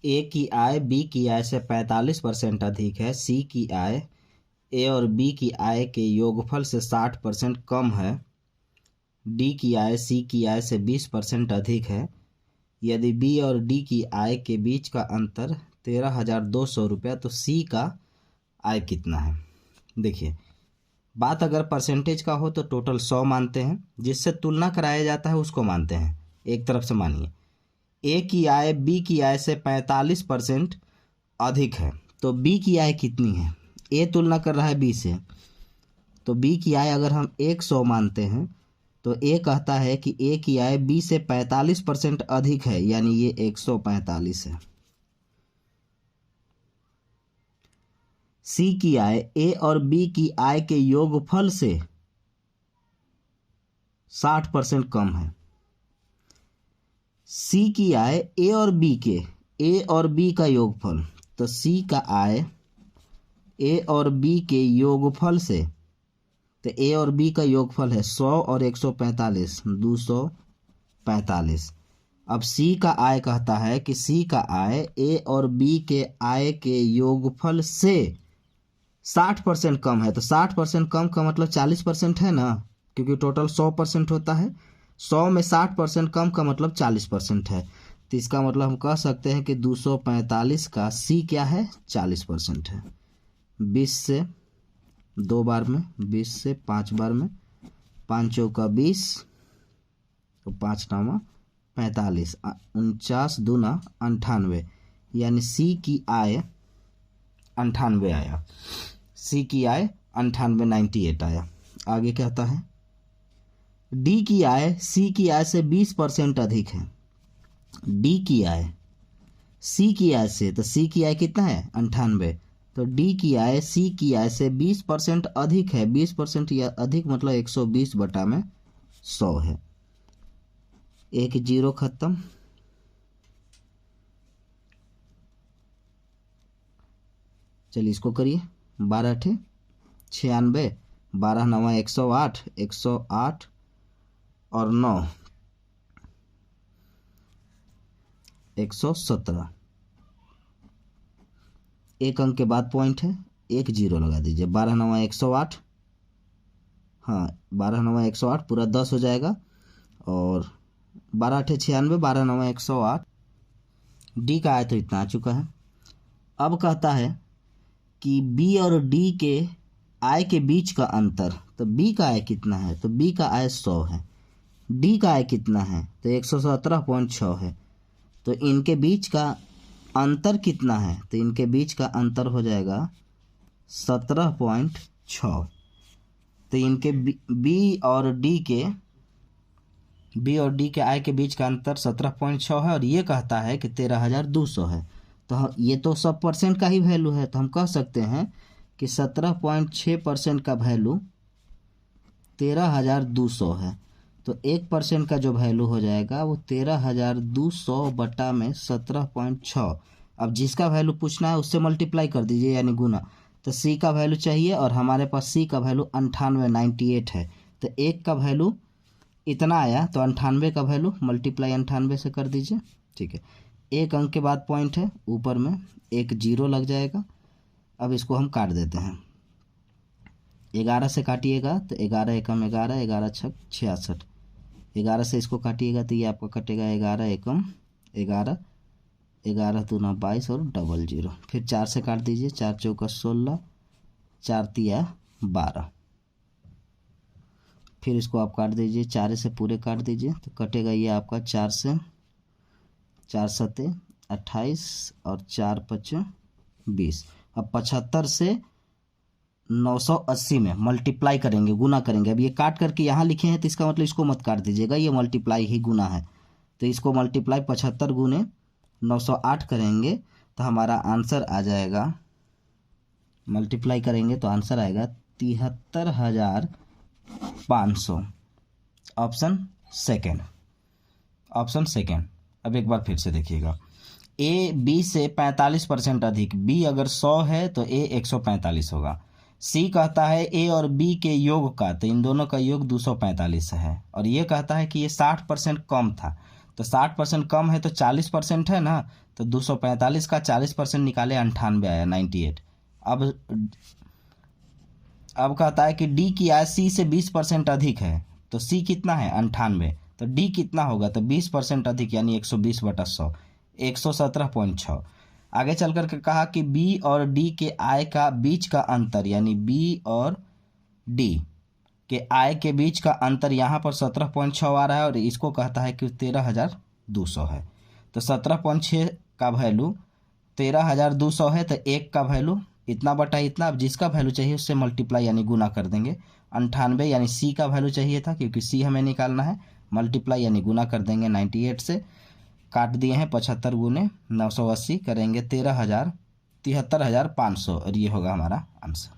ए की आय बी की आय से 45% अधिक है, सी की आय ए और बी की आय के योगफल से 60% कम है, डी की आय सी की आय से 20% अधिक है। यदि बी और डी की आय के बीच का अंतर 13,200 रुपया, तो सी का आय कितना है। देखिए, बात अगर परसेंटेज का हो तो टोटल 100 मानते हैं, जिससे तुलना कराया जाता है उसको मानते हैं। एक तरफ से मानिए ए की आय बी की आय से 45% अधिक है, तो बी की आय कितनी है। ए तुलना कर रहा है बी से, तो बी की आय अगर हम 100 मानते हैं तो ए कहता है कि ए की आय बी से 45% अधिक है, यानी ये 145 है। सी की आय ए और बी की आय के योगफल से 60% कम है। सी की आय ए और बी का योगफल, तो सी का आय ए और बी के योगफल से, तो ए और बी का योगफल है 100 और 145, 245। अब सी का आय कहता है कि सी का आय ए और बी के आय के योगफल से 60% कम है। तो 60% कम का मतलब 40% है ना, क्योंकि टोटल 100% होता है। 100 में 60% कम का मतलब 40% है। तो इसका मतलब हम कह सकते हैं कि 245 का सी क्या है, 40% है। 20 से 2 बार में, 20 से 5 बार में, 5 चौका 20, तो 5 नामा 45, 49 दूना 98, यानी सी की आय 98 आया। सी की आय 98 आया। आगे कहता है डी की आय सी की आय से 20% अधिक है। डी की आय सी की आय से, तो सी की आय कितना है, 98, तो डी की आय सी की आय से 20% अधिक है। 20% या अधिक मतलब 120 बटा में 100 है। एक जीरो खत्म, चलिए इसको करिए। 12 अठे 96, 12 नवा 108, 108 और 9 117। एक अंक के बाद पॉइंट है, एक जीरो लगा दीजिए। 12 नवा 108, हाँ 12 नवा 108 पूरा 10 हो जाएगा, और 12 अठे 96, 12 नवा 108। डी का आय तो इतना आ चुका है। अब कहता है कि बी और डी के आय के बीच का अंतर, तो बी का आय कितना है, तो बी का आय 100 है। डी का आय कितना है, तो 117.6 है। तो इनके बीच का अंतर कितना है, तो इनके बीच का अंतर हो जाएगा 17.6। तो इनके बी और डी के आय के बीच का अंतर 17.6 है, और ये कहता है कि 13,200 है। तो ये तो सब परसेंट का ही वैल्यू है, तो हम कह सकते हैं कि 17.6% का वैल्यू 13,200 है। तो 1% का जो वैल्यू हो जाएगा वो 13,200 बटा में 17.6। अब जिसका वैल्यू पूछना है उससे मल्टीप्लाई कर दीजिए, यानी गुना। तो सी का वैल्यू चाहिए, और हमारे पास सी का वैल्यू 98 है। तो एक का वैल्यू इतना आया, तो 98 का वैल्यू मल्टीप्लाई 98 से कर दीजिए, ठीक है। एक अंक के बाद पॉइंट है, ऊपर में एक जीरो लग जाएगा। अब इसको हम काट देते हैं। 11 से काटिएगा तो 11 एकम 11, 11 छक 66। 11 से इसको काटिएगा तो ये आपका कटेगा 11 एकम 11, 11 दूना 22 और डबल जीरो। फिर 4 से काट दीजिए, 4 चौका 16, 4 तिया 12। फिर इसको आप काट दीजिए, 4 से पूरे काट दीजिए, तो कटेगा ये आपका 4 से 4 सते 28 और 4 पच 20। अब 75 से 980 में मल्टीप्लाई करेंगे, गुना करेंगे। अब ये काट करके यहाँ लिखे हैं, तो इसका मतलब इसको मत काट दीजिएगा, ये मल्टीप्लाई ही गुना है। तो इसको मल्टीप्लाई 75 गुने 908 करेंगे तो हमारा आंसर आ जाएगा, मल्टीप्लाई करेंगे तो आंसर आएगा 73,500। Option second. अब एक बार फिर से देखिएगा, ए बी से 45% अधिक। बी अगर 100 है तो ए 145 होगा। सी कहता है ए और बी के योग का, तो इन दोनों का योग 245 है। और ये कहता है कि ये 60% कम था, तो 60% कम है तो 40% है ना, तो 245 का 40% निकाले 98 आया 98। अब कहता है कि डी की आय सी से 20% अधिक है, तो सी कितना है 98, तो डी कितना होगा, तो 20% अधिक यानी 120/100, 117.6। आगे चल करके कहा कि बी और डी के आय का बीच का अंतर, यानी बी और डी के आय के बीच का अंतर यहाँ पर 17.6 आ रहा है और इसको कहता है कि 13,200 है। तो 17.6 का वैल्यू 13,200 है, तो एक का वैल्यू इतना बटा इतना। अब जिसका वैल्यू चाहिए उससे मल्टीप्लाई यानी गुना कर देंगे। 98 यानी सी का वैल्यू चाहिए था, क्योंकि सी हमें निकालना है, मल्टीप्लाई यानी गुना कर देंगे 98 से। काट दिए हैं 75 गुने 980 करेंगे 73,500 और ये होगा हमारा आंसर।